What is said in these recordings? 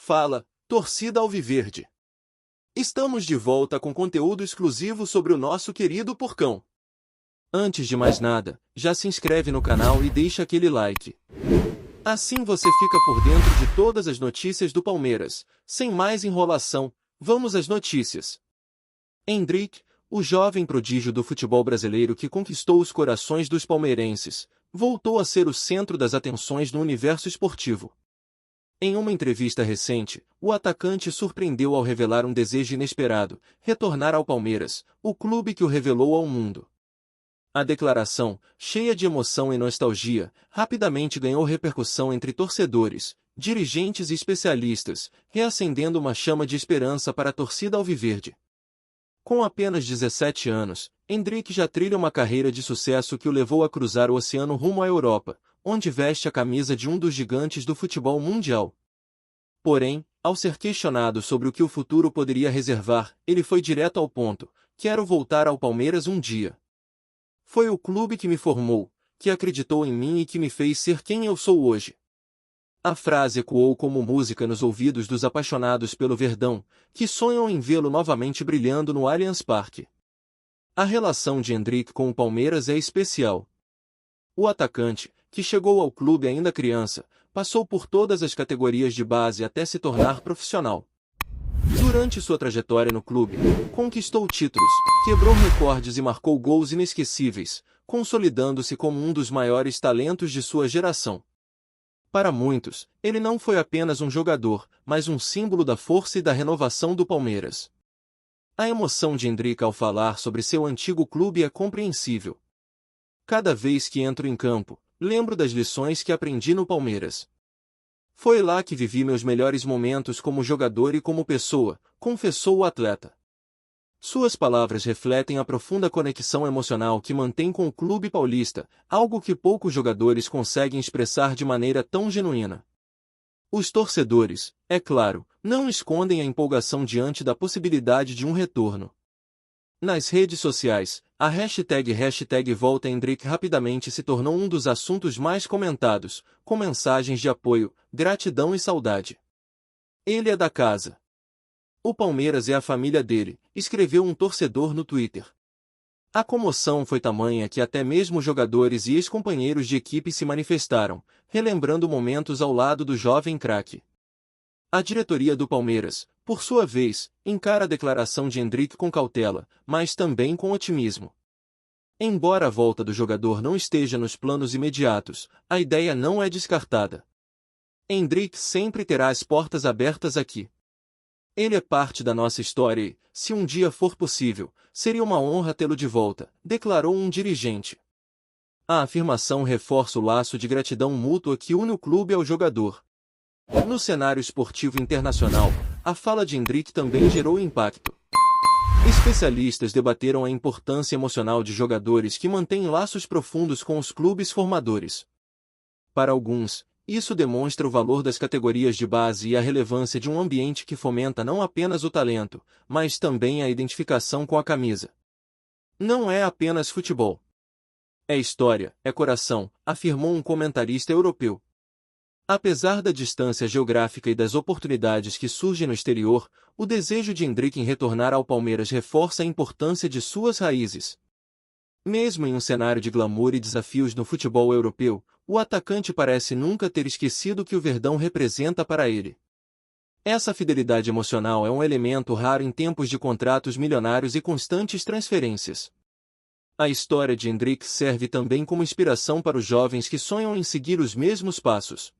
Fala, torcida alviverde! Estamos de volta com conteúdo exclusivo sobre o nosso querido Porcão. Antes de mais nada, já se inscreve no canal e deixa aquele like. Assim você fica por dentro de todas as notícias do Palmeiras. Sem mais enrolação, vamos às notícias. Endrick, o jovem prodígio do futebol brasileiro que conquistou os corações dos palmeirenses, voltou a ser o centro das atenções no universo esportivo. Em uma entrevista recente, o atacante surpreendeu ao revelar um desejo inesperado: retornar ao Palmeiras, o clube que o revelou ao mundo. A declaração, cheia de emoção e nostalgia, rapidamente ganhou repercussão entre torcedores, dirigentes e especialistas, reacendendo uma chama de esperança para a torcida alviverde. Com apenas 17 anos, Endrick já trilha uma carreira de sucesso que o levou a cruzar o oceano rumo à Europa, onde veste a camisa de um dos gigantes do futebol mundial. Porém, ao ser questionado sobre o que o futuro poderia reservar, ele foi direto ao ponto: quero voltar ao Palmeiras um dia. Foi o clube que me formou, que acreditou em mim e que me fez ser quem eu sou hoje. A frase ecoou como música nos ouvidos dos apaixonados pelo Verdão, que sonham em vê-lo novamente brilhando no Allianz Parque. A relação de Endrick com o Palmeiras é especial. O atacante, que chegou ao clube ainda criança, passou por todas as categorias de base até se tornar profissional. Durante sua trajetória no clube, conquistou títulos, quebrou recordes e marcou gols inesquecíveis, consolidando-se como um dos maiores talentos de sua geração. Para muitos, ele não foi apenas um jogador, mas um símbolo da força e da renovação do Palmeiras. A emoção de Endrick ao falar sobre seu antigo clube é compreensível. Cada vez que entro em campo, lembro das lições que aprendi no Palmeiras. Foi lá que vivi meus melhores momentos como jogador e como pessoa, confessou o atleta. Suas palavras refletem a profunda conexão emocional que mantém com o clube paulista, algo que poucos jogadores conseguem expressar de maneira tão genuína. Os torcedores, é claro, não escondem a empolgação diante da possibilidade de um retorno. Nas redes sociais, a hashtag #VoltaEndrick rapidamente se tornou um dos assuntos mais comentados, com mensagens de apoio, gratidão e saudade. Ele é da casa. O Palmeiras é a família dele, escreveu um torcedor no Twitter. A comoção foi tamanha que até mesmo jogadores e ex-companheiros de equipe se manifestaram, relembrando momentos ao lado do jovem craque. A diretoria do Palmeiras, por sua vez, encara a declaração de Endrick com cautela, mas também com otimismo. Embora a volta do jogador não esteja nos planos imediatos, a ideia não é descartada. Endrick sempre terá as portas abertas aqui. Ele é parte da nossa história e, se um dia for possível, seria uma honra tê-lo de volta, declarou um dirigente. A afirmação reforça o laço de gratidão mútua que une o clube ao jogador. No cenário esportivo internacional, a fala de Endrick também gerou impacto. Especialistas debateram a importância emocional de jogadores que mantêm laços profundos com os clubes formadores. Para alguns, isso demonstra o valor das categorias de base e a relevância de um ambiente que fomenta não apenas o talento, mas também a identificação com a camisa. Não é apenas futebol. É história, é coração, afirmou um comentarista europeu. Apesar da distância geográfica e das oportunidades que surgem no exterior, o desejo de Endrick em retornar ao Palmeiras reforça a importância de suas raízes. Mesmo em um cenário de glamour e desafios no futebol europeu, o atacante parece nunca ter esquecido o que o Verdão representa para ele. Essa fidelidade emocional é um elemento raro em tempos de contratos milionários e constantes transferências. A história de Endrick serve também como inspiração para os jovens que sonham em seguir os mesmos passos.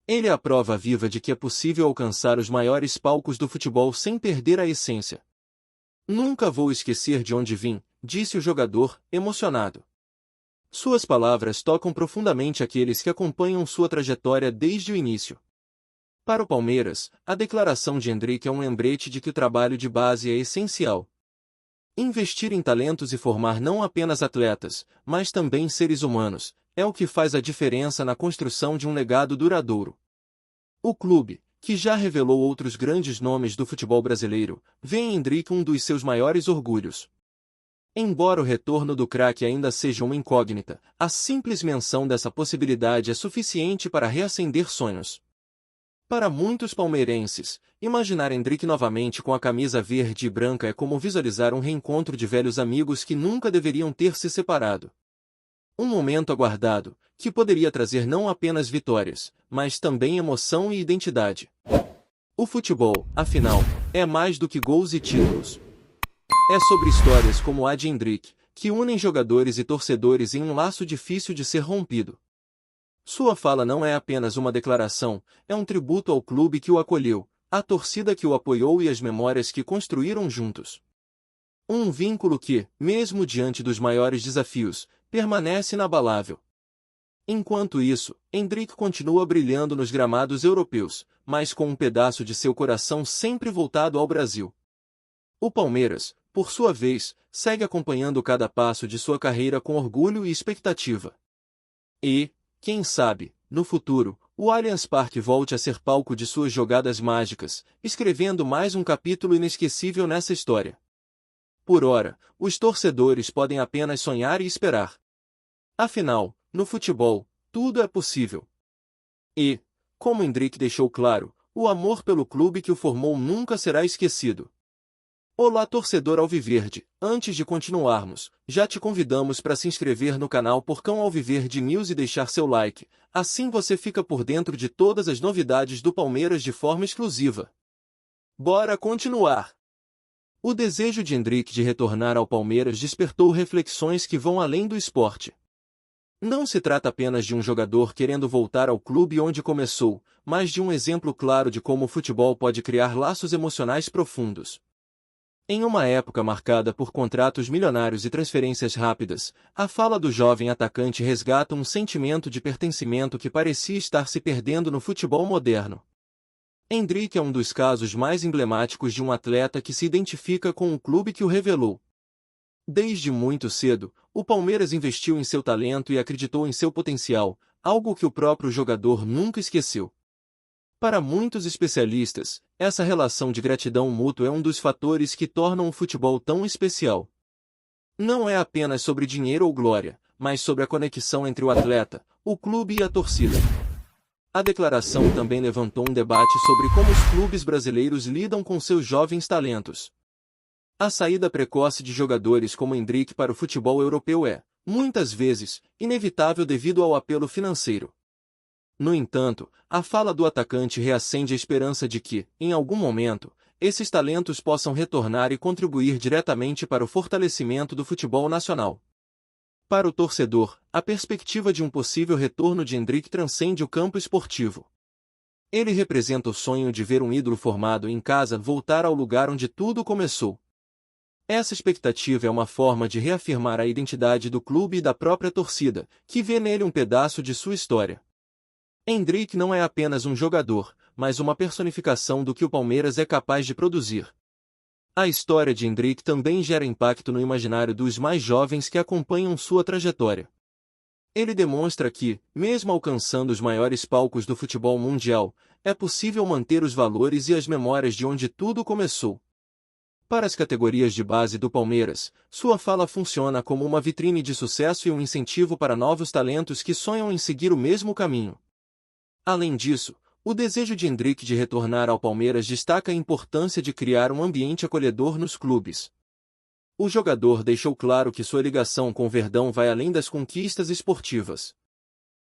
Ele é a prova viva de que é possível alcançar os maiores palcos do futebol sem perder a essência. Nunca vou esquecer de onde vim, disse o jogador, emocionado. Suas palavras tocam profundamente aqueles que acompanham sua trajetória desde o início. Para o Palmeiras, a declaração de Endrick é um lembrete de que o trabalho de base é essencial. Investir em talentos e formar não apenas atletas, mas também seres humanos, é o que faz a diferença na construção de um legado duradouro. O clube, que já revelou outros grandes nomes do futebol brasileiro, vê em Endrick um dos seus maiores orgulhos. Embora o retorno do craque ainda seja uma incógnita, a simples menção dessa possibilidade é suficiente para reacender sonhos. Para muitos palmeirenses, imaginar Endrick novamente com a camisa verde e branca é como visualizar um reencontro de velhos amigos que nunca deveriam ter se separado. Um momento aguardado, que poderia trazer não apenas vitórias, mas também emoção e identidade. O futebol, afinal, é mais do que gols e títulos. É sobre histórias como a de Endrick, que unem jogadores e torcedores em um laço difícil de ser rompido. Sua fala não é apenas uma declaração, é um tributo ao clube que o acolheu, à torcida que o apoiou e às memórias que construíram juntos. Um vínculo que, mesmo diante dos maiores desafios, permanece inabalável. Enquanto isso, Endrick continua brilhando nos gramados europeus, mas com um pedaço de seu coração sempre voltado ao Brasil. O Palmeiras, por sua vez, segue acompanhando cada passo de sua carreira com orgulho e expectativa. E, quem sabe, no futuro, o Allianz Parque volte a ser palco de suas jogadas mágicas, escrevendo mais um capítulo inesquecível nessa história. Por ora, os torcedores podem apenas sonhar e esperar. Afinal, no futebol, tudo é possível. E, como Endrick deixou claro, o amor pelo clube que o formou nunca será esquecido. Olá, torcedor alviverde, antes de continuarmos, já te convidamos para se inscrever no canal Porcão Alviverde News e deixar seu like, assim você fica por dentro de todas as novidades do Palmeiras de forma exclusiva. Bora continuar! O desejo de Endrick de retornar ao Palmeiras despertou reflexões que vão além do esporte. Não se trata apenas de um jogador querendo voltar ao clube onde começou, mas de um exemplo claro de como o futebol pode criar laços emocionais profundos. Em uma época marcada por contratos milionários e transferências rápidas, a fala do jovem atacante resgata um sentimento de pertencimento que parecia estar se perdendo no futebol moderno. Endrick é um dos casos mais emblemáticos de um atleta que se identifica com o clube que o revelou. Desde muito cedo, o Palmeiras investiu em seu talento e acreditou em seu potencial, algo que o próprio jogador nunca esqueceu. Para muitos especialistas, essa relação de gratidão mútua é um dos fatores que tornam o futebol tão especial. Não é apenas sobre dinheiro ou glória, mas sobre a conexão entre o atleta, o clube e a torcida. A declaração também levantou um debate sobre como os clubes brasileiros lidam com seus jovens talentos. A saída precoce de jogadores como Endrick para o futebol europeu é, muitas vezes, inevitável devido ao apelo financeiro. No entanto, a fala do atacante reacende a esperança de que, em algum momento, esses talentos possam retornar e contribuir diretamente para o fortalecimento do futebol nacional. Para o torcedor, a perspectiva de um possível retorno de Endrick transcende o campo esportivo. Ele representa o sonho de ver um ídolo formado em casa voltar ao lugar onde tudo começou. Essa expectativa é uma forma de reafirmar a identidade do clube e da própria torcida, que vê nele um pedaço de sua história. Endrick não é apenas um jogador, mas uma personificação do que o Palmeiras é capaz de produzir. A história de Endrick também gera impacto no imaginário dos mais jovens que acompanham sua trajetória. Ele demonstra que, mesmo alcançando os maiores palcos do futebol mundial, é possível manter os valores e as memórias de onde tudo começou. Para as categorias de base do Palmeiras, sua fala funciona como uma vitrine de sucesso e um incentivo para novos talentos que sonham em seguir o mesmo caminho. Além disso, o desejo de Endrick de retornar ao Palmeiras destaca a importância de criar um ambiente acolhedor nos clubes. O jogador deixou claro que sua ligação com o Verdão vai além das conquistas esportivas.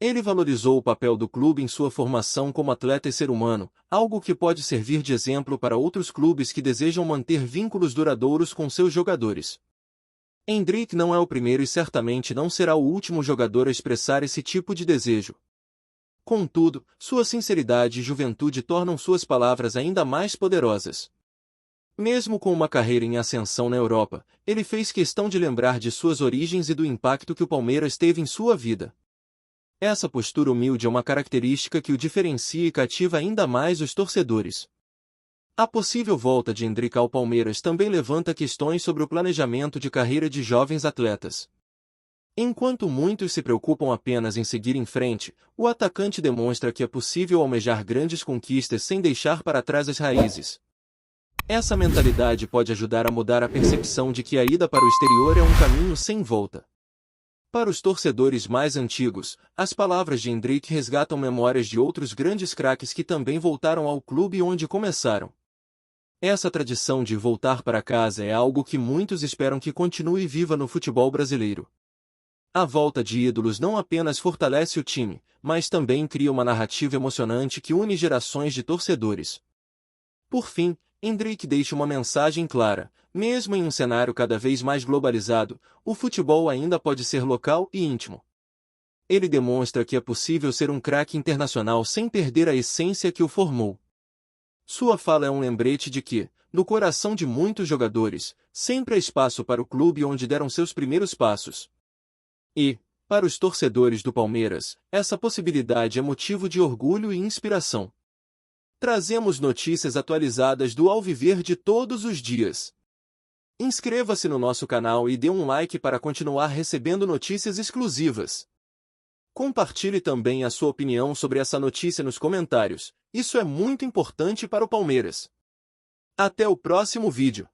Ele valorizou o papel do clube em sua formação como atleta e ser humano, algo que pode servir de exemplo para outros clubes que desejam manter vínculos duradouros com seus jogadores. Endrick não é o primeiro e certamente não será o último jogador a expressar esse tipo de desejo. Contudo, sua sinceridade e juventude tornam suas palavras ainda mais poderosas. Mesmo com uma carreira em ascensão na Europa, ele fez questão de lembrar de suas origens e do impacto que o Palmeiras teve em sua vida. Essa postura humilde é uma característica que o diferencia e cativa ainda mais os torcedores. A possível volta de Endrick ao Palmeiras também levanta questões sobre o planejamento de carreira de jovens atletas. Enquanto muitos se preocupam apenas em seguir em frente, o atacante demonstra que é possível almejar grandes conquistas sem deixar para trás as raízes. Essa mentalidade pode ajudar a mudar a percepção de que a ida para o exterior é um caminho sem volta. Para os torcedores mais antigos, as palavras de Hendrick resgatam memórias de outros grandes craques que também voltaram ao clube onde começaram. Essa tradição de voltar para casa é algo que muitos esperam que continue viva no futebol brasileiro. A volta de ídolos não apenas fortalece o time, mas também cria uma narrativa emocionante que une gerações de torcedores. Por fim, Hendrick deixa uma mensagem clara: mesmo em um cenário cada vez mais globalizado, o futebol ainda pode ser local e íntimo. Ele demonstra que é possível ser um craque internacional sem perder a essência que o formou. Sua fala é um lembrete de que, no coração de muitos jogadores, sempre há espaço para o clube onde deram seus primeiros passos. E, para os torcedores do Palmeiras, essa possibilidade é motivo de orgulho e inspiração. Trazemos notícias atualizadas do Alviverde todos os dias. Inscreva-se no nosso canal e dê um like para continuar recebendo notícias exclusivas. Compartilhe também a sua opinião sobre essa notícia nos comentários, isso é muito importante para o Palmeiras. Até o próximo vídeo.